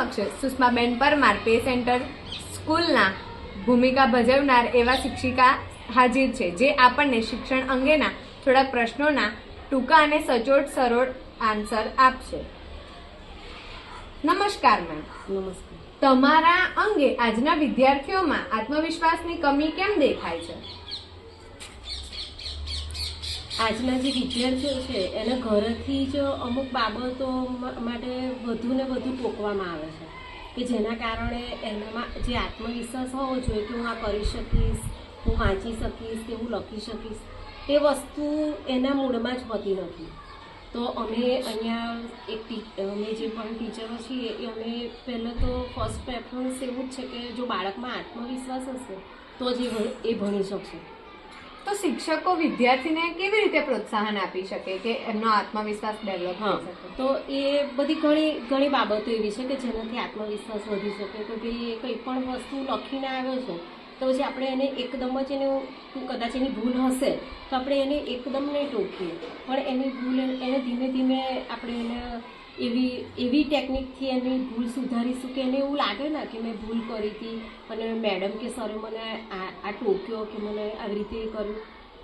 સમક્ષ સુષ્માબેન Parmar pay centre સ્કૂલના ભૂમિકા ભજવનાર એવા શિક્ષિકા હાજર છે, જે આપણને શિક્ષણ અંગેના થોડાક પ્રશ્નોના ટૂંકા અને સચોટ સરળ આન્સર આપશે. નમસ્કાર મેમ. નમસ્કાર. તમારા અંગે આજના વિદ્યાર્થીઓમાં આત્મવિશ્વાસની કમી કેમ દેખાય છે? આજના જે વિદ્યાર્થીઓ છે એને ઘરેથી જ અમુક બાબતો માટે વધુ ને વધુ ટોકવામાં આવે છે કે જેના કારણે એનામાં જે આત્મવિશ્વાસ હોવો જોઈએ કે હું આ કરી શકીશ, હું વાંચી શકીશ, કે હું લખી શકીશ, એ વસ્તુ એના મૂળમાં જ હોતી નથી. તો અમે અહીંયા અમે જે પણ ટીચરો છીએ એ અમે પહેલાં તો ફર્સ્ટ પ્રેફરન્સ એવું જ છે કે જો બાળકમાં આત્મવિશ્વાસ હશે તો જ એ ભણી શકશે. તો શિક્ષકો વિદ્યાર્થીને કેવી રીતે પ્રોત્સાહન આપી શકે કે એમનો આત્મવિશ્વાસ ડેવલપ થઈ શકે? તો એ બધી ઘણી બાબતો એવી છે કે જેનાથી આત્મવિશ્વાસ વધી શકે. કે ભાઈ કંઈ પણ વસ્તુ લખીને આવ્યો છે તો પછી આપણે એને એકદમ જ કદાચ એની ભૂલ હશે તો આપણે એને એકદમ નહીં ટોકીએ, પણ એની ભૂલ એને ધીમે ધીમે આપણે એને એવી ટેકનિકથી એની ભૂલ સુધારીશું કે એને એવું લાગે ને કે મેં ભૂલ કરી હતી અને મેડમ કે સરે મને આ ટોક્યો કે મને આવી રીતે કર્યું.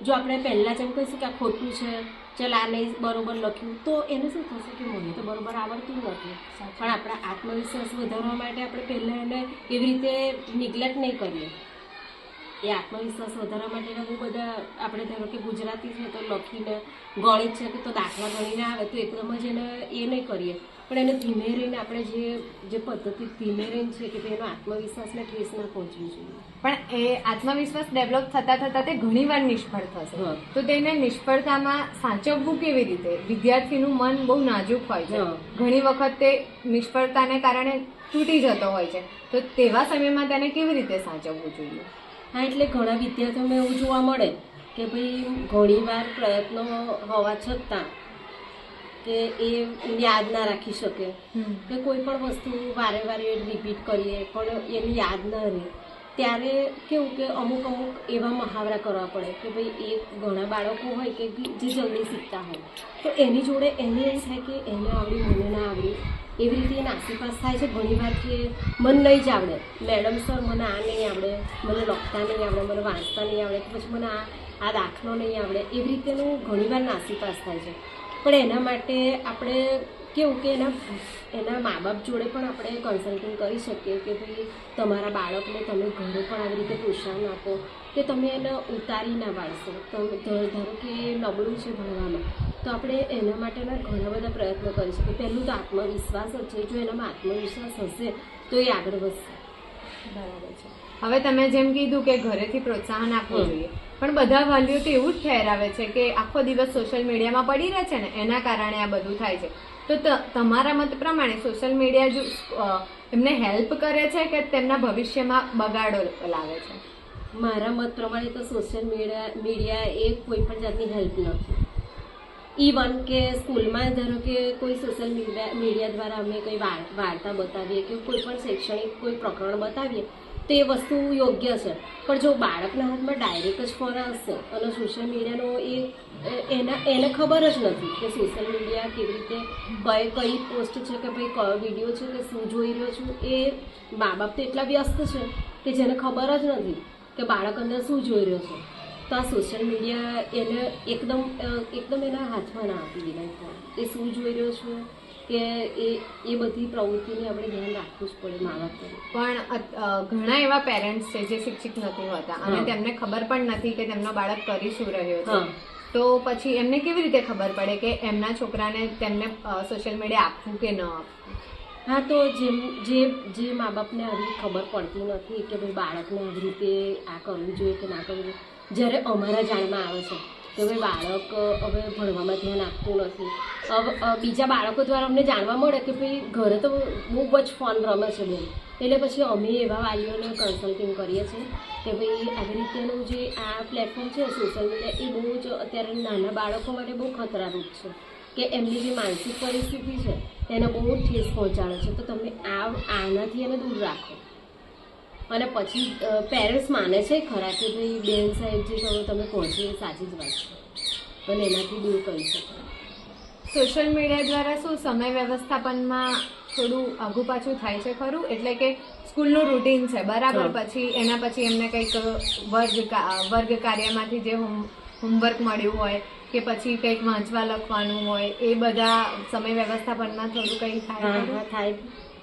જો આપણે પહેલાં જ એમ કહીશું કે આ ખોટું છે, ચાલ આ નહીં બરાબર લખ્યું, તો એને શું થશે કે મને તો બરાબર આવડતું નથી. પણ આપણા આત્મવિશ્વાસ વધારવા માટે આપણે પહેલાં એને એવી રીતે નિગ્લેક્ટ નહીં કરીએ. એ આત્મવિશ્વાસ વધારવા માટેના બહુ બધા આપણે ધારો કે ગુજરાતી છે તો લખીને, ગણિત છે કે તો દાખલા ગણીને આવે તો એકદમ જ એને એ નહીં કરીએ, પણ એને ધીમે રહીને આપણે જે પદ્ધતિ ધીમે રહીને છે કે એનો આત્મવિશ્વાસને ઠેસ ના પહોંચવું જોઈએ. પણ એ આત્મવિશ્વાસ ડેવલપ થતાં તે ઘણીવાર નિષ્ફળ થશે, તો તેને નિષ્ફળતામાં સાચવવું કેવી રીતે? વિદ્યાર્થીનું મન બહુ નાજુક હોય છે, ઘણી વખત તે નિષ્ફળતાને કારણે તૂટી જતો હોય છે, તો તેવા સમયમાં તેને કેવી રીતે સાચવવું જોઈએ? હા, એટલે ઘણા વિદ્યાર્થીઓને એવું જોવા મળે કે ભાઈ ઘણીવાર પ્રયત્નો હોવા છતાં કે એ યાદ ના રાખી શકે, કે કોઈ પણ વસ્તુ વારે વારે રિપીટ કરીએ પણ એને યાદ ના રહે, ત્યારે કેવું કે અમુક એવા મહાવરા કરવા પડે કે ભાઈ એ ઘણા બાળકો હોય કે જે જલ્દી શીખતા હોય તો એની જોડે એને એમ થાય કે એને આવડ્યું મને ના આવડ્યું, એવી રીતે નાસીપાસ થાય છે ઘણીવાર કે મને નહીં જ આવડે, મેડમ સર મને આ નહીં આવડે, મને લખતા નહીં આવડે, મને વાંચતા નહીં આવડે, કે પછી મને આ દાખલો નહીં આવડે, એવી રીતેનું ઘણીવાર નાસીપાસ થાય છે. પણ એના માટે આપણે કેવું કે એના મા બાપ જોડે પણ આપણે કન્સલ્ટિંગ કરી શકીએ કે ભાઈ તમારા બાળકને તમે ઘરે પણ આવી રીતે પ્રોત્સાહન આપો કે તમે એને ઉતારી ના પાડશો. ધારો કે નબળું છે ભણવામાં તો આપણે એના માટેના ઘણા બધા પ્રયત્નો કરી શકીએ. પહેલું તો આત્મવિશ્વાસ જ છે, જો એનામાં આત્મવિશ્વાસ હશે તો એ આગળ વધશે. બરાબર છે. હવે તમે જેમ કીધું કે ઘરેથી પ્રોત્સાહન આપવું જોઈએ, પણ બધા વાલીઓ તો એવું જ ઠેરાવે છે કે આખો દિવસ સોશિયલ મીડિયામાં પડી રહે છે ને એના કારણે આ બધું થાય છે. તો તમારા મત પ્રમાણે સોશિયલ મીડિયા જો એમને હેલ્પ કરે છે કે તેમના ભવિષ્યમાં બગાડો લાવે છે? મારા મત પ્રમાણે તો સોશિયલ મીડિયા એ કોઈ પણ જાતની હેલ્પ નથી. ઇવન કે સ્કૂલમાં ધારો કે કોઈ સોશિયલ મીડિયા દ્વારા અમે કંઈ વાર્તા બતાવીએ કે કોઈ પણ શૈક્ષણિક કોઈ પ્રકરણ બતાવીએ તો એ વસ્તુ યોગ્ય છે, પણ જો બાળકના હાથમાં ડાયરેક્ટ જ ફોન આવશે અને સોશિયલ મીડિયાનો એને ખબર જ નથી કે સોશિયલ મીડિયા કેવી રીતે કઈ પોસ્ટ છે કે ભાઈ કયો વિડીયો છે કે શું જોઈ રહ્યો છું, એ મા બાપ તો એટલા વ્યસ્ત છે કે જેને ખબર જ નથી કે બાળક અંદર શું જોઈ રહ્યો છે. તો આ સોશિયલ મીડિયા એને એકદમ એના હાથમાં ના આપી દેવાય. એ શું જોઈ રહ્યો છે કે એ બધી પ્રવૃત્તિને આપણે ધ્યાન રાખવું જ પડે મા બાપ. પણ ઘણા એવા પેરેન્ટ્સ છે જે શિક્ષિત નથી હોતા અને તેમને ખબર પણ નથી કે તેમનો બાળક કરી શું રહ્યો છે, તો પછી એમને કેવી રીતે ખબર પડે કે એમના છોકરાને તેમને સોશિયલ મીડિયા આપવું કે ન આપવું? હા, તો જે મા બાપને આવી ખબર પડતી નથી કે ભાઈ બાળકને આવી રીતે આ કરવું જોઈએ કે ના કરવું જોઈએ, જ્યારે અમારા જાણમાં આવે છે કે ભાઈ બાળક હવે ભણવામાં ધ્યાન આપતું નથી, હવે બીજા બાળકો દ્વારા અમને જાણવા મળે કે ભાઈ ઘરે તો બહુ જ ફોન રમે છે બહુ, એટલે પછી અમે એવા વાલીઓને કન્સલ્ટિંગ કરીએ છીએ કે ભાઈ આવી રીતેનું જે આ પ્લેટફોર્મ છે સોશિયલ મીડિયા એ બહુ જ અત્યારે નાના બાળકો માટે બહુ ખતરારૂપ છે કે એમની જે માનસિક પરિસ્થિતિ છે એને બહુ ઠેસ પહોંચાડે છે. તો તમે આનાથી એને દૂર રાખો. અને પછી પેરેન્ટ્સ માને છે ખરા કે ભાઈ બેન સાહેબ જે કરો તમે પહોંચી એ સાચી જ વાત છે, અને એનાથી દૂર કરી શકો. સોશિયલ મીડિયા દ્વારા શું સમય વ્યવસ્થાપનમાં થોડું આઘું પાછું થાય છે ખરું, એટલે કે સ્કૂલનું રૂટીન છે બરાબર, પછી એના પછી એમને કંઈક વર્ગ કાર્યમાંથી જે હોમવર્ક મળ્યું હોય કે પછી કંઈક વાંચવા લખવાનું હોય, એ બધા સમય વ્યવસ્થાપનમાં થોડું કંઈ થાય ખરું? થાય,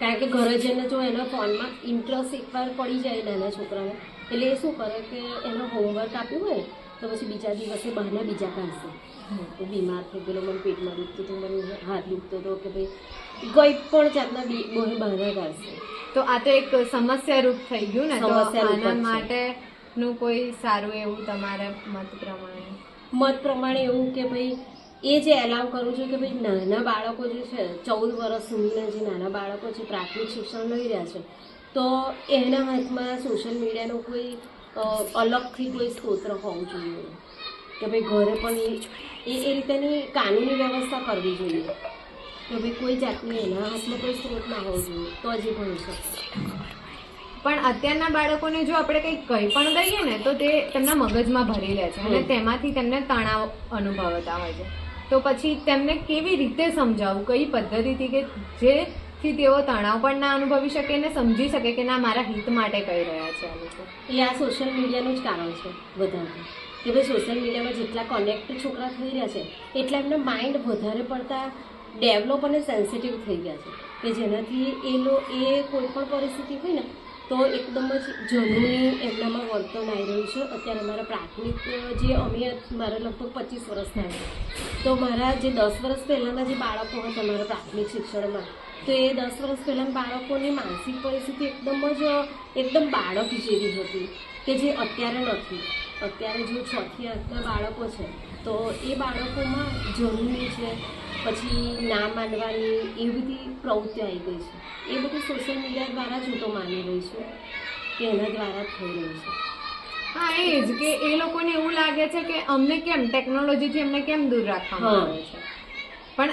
કારણ કે ઘરે જઈને જો એના ફોનમાં ઇન્ટરેસ્ટ એકવાર પડી જાય નાના છોકરાને, એટલે એ શું કરે કે એનો હોમવર્ક આપ્યું હોય તો પછી બીજા દિવસે બહાના બીજા કાઢશે. તો બીમાર થઈ ગયેલો, મને પેટમાં દુખતું હતું, મને હાથ દુખતો હતો, કે ભાઈ કોઈ પણ જાતના બહાના કાઢશે. તો આ તો એક સમસ્યારૂપ થઈ ગયું ને, તો સમસ્યારૂપ જ આના છે. માટેનું કોઈ સારું એવું તમારા મત પ્રમાણે એવું કે ભાઈ એ જે એલાવ કરું છું કે ભાઈ નાના બાળકો જે છે 14 વર્ષ સુધીના જે નાના બાળકો છે પ્રાથમિક શિક્ષણ લઈ રહ્યા છે, તો એના હાથમાં સોશિયલ મીડિયાનો કોઈ અલગથી કોઈ સ્ત્રોત હોવું જોઈએ, કે ભાઈ ઘરે પણ એ રીતેની કાનૂની વ્યવસ્થા કરવી જોઈએ કે ભાઈ કોઈ જાતની એના હાથમાં કોઈ સ્ત્રોત ના હોવો જોઈએ તો જ એ ભણી શકે. પણ અત્યારના બાળકોને જો આપણે કંઈક કહી પણ દઈએ ને તો તે તેમના મગજમાં ભરી લે છે અને તેમાંથી તેમને તણાવ અનુભવતા હોય છે. તો પછી તેમને કેવી રીતે સમજાવવું, કઈ પદ્ધતિથી કે જેથી તેઓ તણાવ પણ ના અનુભવી શકે ને સમજી શકે કે ના મારા હિત માટે કહી રહ્યા છે આ લોકો? એ આ સોશિયલ મીડિયાનું જ કારણ છે વધારે, કે ભાઈ સોશિયલ મીડિયામાં જેટલા કનેક્ટ છોકરા થઈ રહ્યા છે એટલા એમના માઇન્ડ વધારે પડતા ડેવલપ અને સેન્સિટિવ થઈ ગયા છે, કે જેનાથી એ કોઈ પણ પરિસ્થિતિ હોય ને તો એકદમ જ જનૂની એમનામાં વર્તન આવી રહ્યું છે. અત્યારે અમારા પ્રાથમિક મારા લગભગ 25 વર્ષ થાય, તો મારા જે 10 વર્ષ પહેલાંના જે બાળકો હતા અમારા પ્રાથમિક શિક્ષણમાં, તો એ 10 વર્ષ પહેલાંના બાળકોની માનસિક પરિસ્થિતિ એકદમ બાળક જેવી હતી, કે જે અત્યારે નથી. અત્યારે જો 6 થી 8ના બાળકો છે તો એ બાળકોમાં જનૂની છે, પછી ના માનવાની એવી બધી પ્રવૃત્તિ આવી ગઈ છે. એ બધું સોશિયલ મીડિયા દ્વારા જ હું તો માની રહી છું કે એના દ્વારા જ થઈ રહ્યું છે. હા, એ જ કે એ લોકોને એવું લાગે છે કે અમને કેમ ટેકનોલોજીથી અમને કેમ દૂર રાખવામાં આવે છે. પણ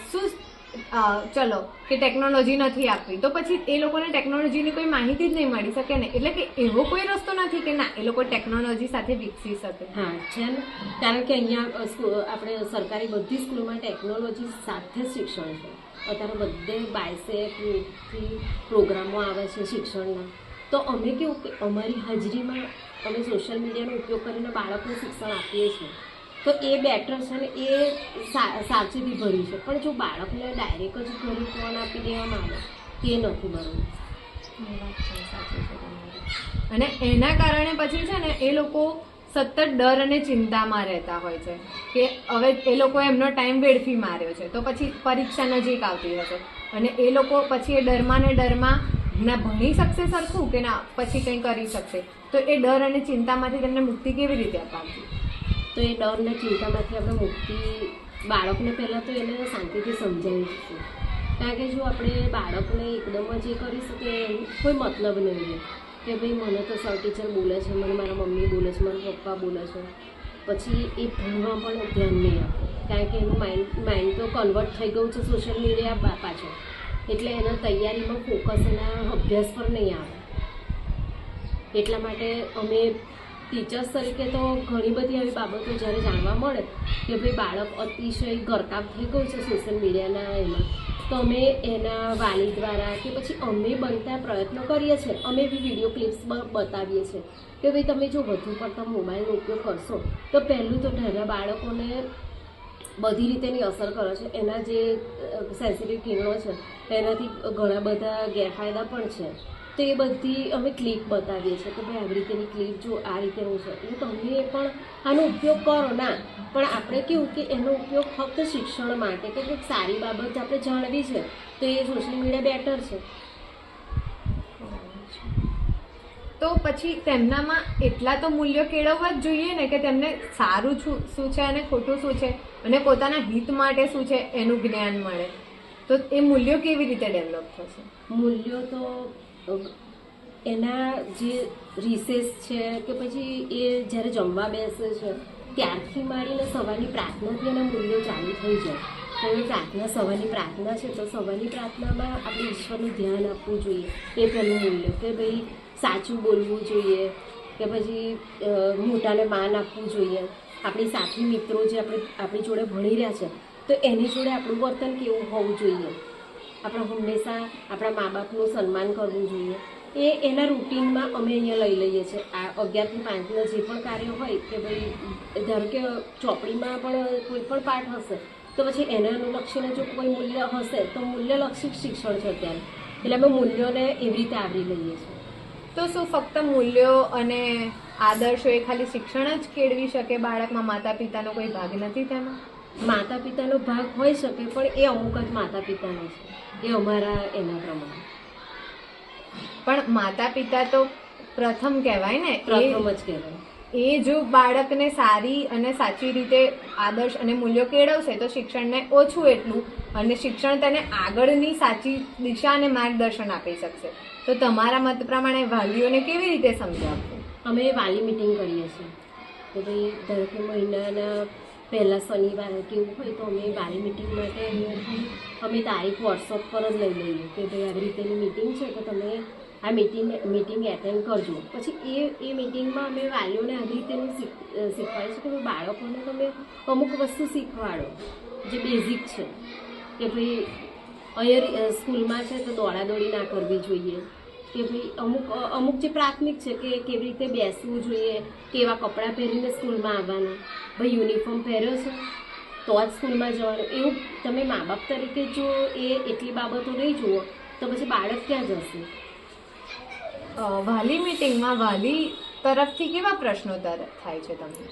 શું ચલો કે ટેકનોલોજી નથી આપવી તો પછી એ લોકોને ટેકનોલોજીની કોઈ માહિતી જ નહીં મળી શકે ને, એટલે કે એવો કોઈ રસ્તો નથી કે ના એ લોકો ટેકનોલોજી સાથે વિકસી શકે. હા છે ને, કારણ કે અહીંયા આપણે સરકારી બધી સ્કૂલમાં ટેકનોલોજી સાથે જ શિક્ષણ છે. અત્યારે બધે બાયસેકથી પ્રોગ્રામો આવે છે શિક્ષણના, તો અમે કેવું કે અમારી હાજરીમાં અમે સોશિયલ મીડિયાનો ઉપયોગ કરીને બાળકોને શિક્ષણ આપીએ છીએ, તો એ બેટર છે ને, એ સાવચેતી ભરી છે. પણ જો બાળકને ડાયરેક્ટ જ ઘરે ફોન આપી દેવામાં આવે તે નથી બરાબર. અને એના કારણે પછી છે ને એ લોકો સતત ડર અને ચિંતામાં રહેતા હોય છે કે હવે એ લોકો એમનો ટાઈમ વેડફી માર્યો છે તો પછી પરીક્ષા નજીક આવતી હશે અને એ લોકો પછી એ ડરમાં ને ડરમાં ના ભણી શકશે સરખું કે ના પછી કંઈ કરી શકશે, તો એ ડર અને ચિંતામાંથી તેમને મુક્તિ કેવી રીતે અપાવવી? તો એ ડર ને ચિંતામાંથી આપણે મુક્તિ બાળકને પહેલાં તો એને શાંતિથી સમજાવીશું, કારણ કે જો આપણે બાળકને એકદમ જ એ કરીશું કે કોઈ મતલબ નહીં કે ભાઈ મને તો સર ટીચર બોલે છે, મને મારા મમ્મી બોલે છે, મારા પપ્પા બોલે છે, પછી એ ભણવા પણ ધ્યાન નહીં આપે, કારણ કે એનું માઇન્ડ તો કન્વર્ટ થઈ ગયું છે સોશિયલ મીડિયા પાછળ, એટલે એના તૈયારીમાં ફોકસ એના અભ્યાસ પર નહીં આવે. એટલા માટે અમે ટીચર્સ તરીકે તો ઘણી બધી આવી બાબતો જ્યારે જાણવા મળે કે ભાઈ બાળક અતિશય ગરકાવ થઈ ગયું છે સોશિયલ મીડિયાના એમાં, તો અમે એના વાલી દ્વારા કે પછી અમે બનતા પ્રયત્નો કરીએ છીએ. અમે એવી વિડીયો ક્લિપ્સ બતાવીએ છીએ કે ભાઈ તમે જો વધુ પડતા મોબાઈલનો ઉપયોગ કરશો તો પહેલું તો નાના બાળકોને બધી રીતેની અસર કરે છે. એના જે સેન્સિટિવ કિરણો છે એનાથી ઘણા બધા ગેરફાયદા પણ છે. તો એ બધી અમે ક્લિપ બતાવીએ છીએ કે ભાઈ આવી રીતેની ક્લિપ જો આ રીતેનું છે, એટલે તમે પણ આનો ઉપયોગ કરો ના, પણ આપણે કેવું કે એનો ઉપયોગ ફક્ત શિક્ષણ માટે કે કંઈક સારી બાબત આપણે જાણવી છે તો એ સોશિયલ મીડિયા બેટર છે. તો પછી તેમનામાં એટલા તો મૂલ્યો કેળવવા જ જોઈએ ને કે તેમને સારું શું છે અને ખોટું શું છે અને પોતાના હિત માટે શું છે એનું જ્ઞાન મળે. તો એ મૂલ્યો કેવી રીતે ડેવલપ થશે? મૂલ્યો તો એના જે રિસેસ છે કે પછી એ જ્યારે જમવા બેસે છે ત્યારથી માંડીને સવારની પ્રાર્થનાથી એના મૂલ્યો ચાલુ થઈ જાય. તો પ્રાર્થના સવારની પ્રાર્થના છે તો સવારની પ્રાર્થનામાં આપણે ઈશ્વરનું ધ્યાન આપવું જોઈએ, એ પહેલું મૂલ્ય, કે ભાઈ સાચું બોલવું જોઈએ, કે પછી મોટાને માન આપવું જોઈએ. આપણી સાથી મિત્રો જે આપણી જોડે ભણી રહ્યા છે તો એની જોડે આપણું વર્તન કેવું હોવું જોઈએ, આપણે હંમેશા આપણા મા બાપનું સન્માન કરવું જોઈએ. એના રૂટીનમાં અમે અહીંયા લઈ લઈએ છીએ. આ 11 થી 5ના જે પણ કાર્ય હોય કે ભાઈ ધારો કે ચોપડીમાં પણ કોઈ પણ પાઠ હશે તો પછી એને અનુલક્ષીને જો કોઈ મૂલ્ય હશે તો મૂલ્યલક્ષી શિક્ષણ છે અત્યારે, એટલે અમે મૂલ્યોને એવી રીતે આવરી લઈએ છીએ. તો શું ફક્ત મૂલ્યો અને આદર્શો એ ખાલી શિક્ષણ જ કેળવી શકે બાળકમાં, માતા પિતાનો કોઈ ભાગ નથી તેમાં? માતા પિતાનો ભાગ હોઈ શકે પણ એ અમુક જ માતા પિતાનો છે, એ અમારા એના પ્રમાણે. પણ માતા પિતા તો પ્રથમ કહેવાય ને, પ્રથમ જ કહેવાય. એ જો બાળકને સારી અને સાચી રીતે આદર્શ અને મૂલ્યો કેળવશે તો શિક્ષણને ઓછું એટલું, અને શિક્ષણ તેને આગળની સાચી દિશા અને માર્ગદર્શન આપી શકશે. તો તમારા મત પ્રમાણે વાલીઓને કેવી રીતે સમજાવવું? અમે વાલી મિટિંગ કરીએ છીએ કે ભાઈ ધારો કે મહિનાના પહેલા શનિવારે કેવું હોય તો અમે વાલી મિટિંગ માટે અમે તારીખ વોટ્સઅપ પર જ લઈ લઈએ કે ભાઈ આવી રીતેની મિટિંગ છે તો તમે આ મિટિંગ એટેન્ડ કરજો. પછી એ મિટિંગમાં અમે વાલીઓને આવી રીતેનું શીખવાડીશું કે ભાઈ બાળકોને તમે અમુક વસ્તુ શીખવાડો જે બેઝિક છે કે ભાઈ અહીંયા સ્કૂલમાં છે તો દોડાદોડી ના કરવી જોઈએ, કે ભાઈ અમુક જે પ્રાથમિક છે કે કેવી રીતે બેસવું જોઈએ, કેવા કપડાં પહેરીને સ્કૂલમાં આવવાનું, ભાઈ યુનિફોર્મ પહેર્યો છે તો જ સ્કૂલમાં જવાનું. એવું તમે મા બાપ તરીકે જો એટલી બાબતો નહીં જુઓ તો પછી બાળક ક્યાં જશે? વાલી મિટિંગમાં વાલી તરફથી કેવા પ્રશ્નો થાય છે તમને?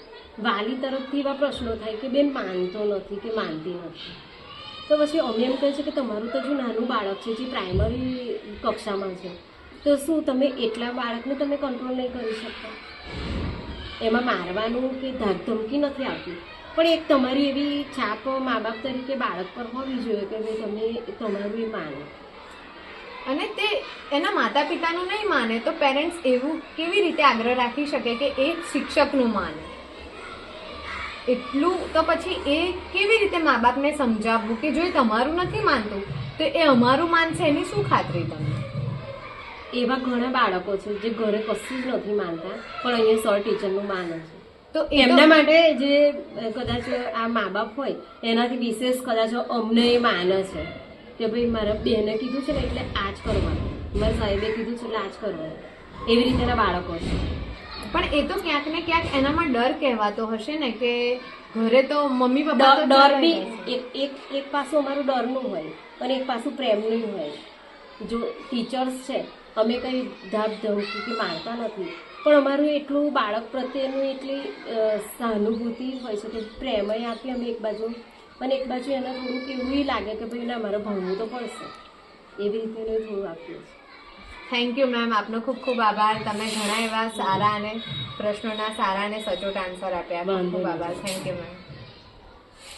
વાલી તરફથી એવા પ્રશ્નો થાય કે બેન માનતો નથી કે માનતી નથી, તો પછી અમે એમ કહે છે કે તમારું તો જો નાનું બાળક છે જે પ્રાઇમરી કક્ષામાં છે તો શું તમે એટલા બાળકને તમે કંટ્રોલ નહીં કરી શકતા? એમાં મારવાનું કે ધમકી નથી આવતી, પણ એક તમારી એવી છાપ મા બાપ તરીકે બાળક પર હોવી જોઈએ કે ભાઈ તમે તમારું એ માનો. અને તે એના માતા પિતાનું નહીં માને તો પેરેન્ટ્સ એવું કેવી રીતે આગ્રહ રાખી શકે કે એ શિક્ષકનું માને? એટલું તો પછી એ કેવી રીતે મા બાપને સમજાવવું કે જો એ તમારું નથી માનતું તો એ અમારું માનશે, એની શું ખાતરી તમને? એવા ઘણા બાળકો છે જે ઘરે કશું જ નથી માનતા પણ અહીંયા સર ટીચરનું માને છે. તો એમના માટે જે કદાચ આ મા બાપ હોય એનાથી વિશેષ કદાચ અમને એ માને છે કે ભાઈ મારા બહેને કીધું છે ને એટલે આ જ કરવાનું, મારા સાહેબે કીધું છે એટલે આ જ કરવાનું, એવી રીતેના બાળકો છે. પણ એ તો ક્યાંક ને ક્યાંક એનામાં ડર કહેવાતો હશે ને કે ઘરે તો મમ્મી પપ્પા ડર બી એક પાસું અમારું ડરનું હોય અને એક પાસું પ્રેમનું હોય. જો ટીચર્સ છે અમે કંઈ ધાક ધમકી કે મારતા નથી પણ અમારું એટલું બાળક પ્રત્યેનું એટલી સહાનુભૂતિ હોય છે કે પ્રેમય આપીએ અમે એક બાજુ, અને એક બાજુ એને થોડુંક એવું લાગે કે ભાઈ ના મારે ભણવું તો પડશે, એવી રીતે થોડું આપીએ છીએ. થેન્ક યુ મેમ, આપનો ખૂબ ખૂબ આભાર. તમે ઘણા એવા સારા અને પ્રશ્નોના સારા અને સચોટ આન્સર આપ્યા. ખૂબ આભાર. Thank you ma'am.